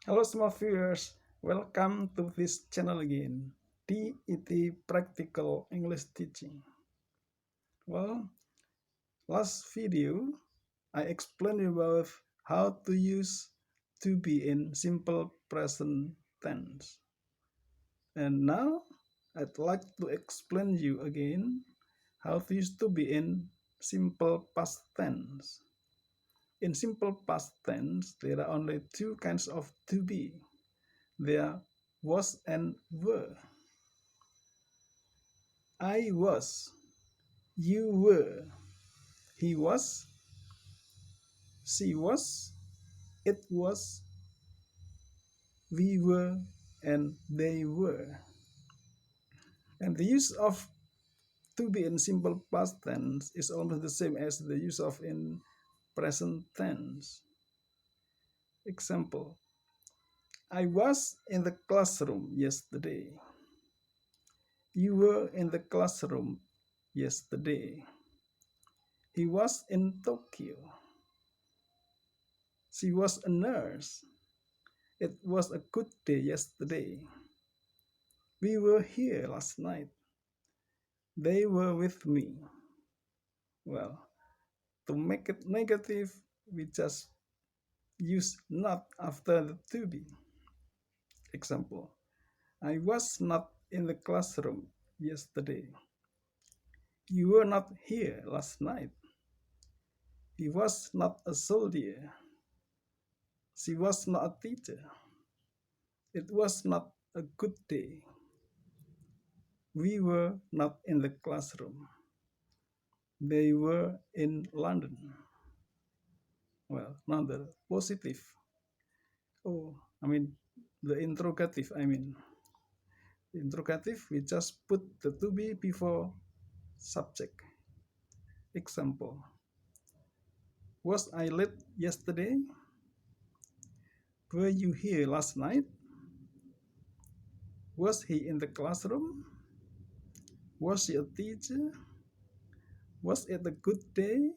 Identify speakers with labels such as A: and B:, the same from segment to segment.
A: Hello small viewers, welcome to this channel again, DET Practical English Teaching. Well, last video I explained about how to use to be in simple present tense. And now I'd like to explain you again how to use to be in simple past tense. In simple past tense, there are only two kinds of to be. There was and were. I was, you were, he was, she was, it was, we were, and they were. And the use of to be in simple past tense is almost the same as the use of in present tense. Example, I was in the classroom yesterday. You were in the classroom yesterday. He was in Tokyo. She was a nurse. It was a good day yesterday. We were here last night. They were with me. Well, to make it negative, we just use not after the to be. Example, I was not in the classroom yesterday. You were not here last night. He was not a soldier. She was not a teacher. It was not a good day. We were not in the classroom. They were in London. Well, now the positive. The interrogative. The interrogative, we just put the to be before subject. Example, was I late yesterday? Were you here last night? Was he in the classroom? Was she a teacher? Was it a good day?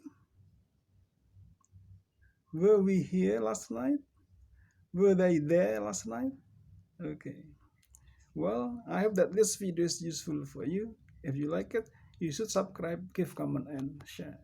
A: Were we here last night? Were they there last night? Okay. Well, I hope that this video is useful for you. If you like it, you should subscribe, give comment, and share.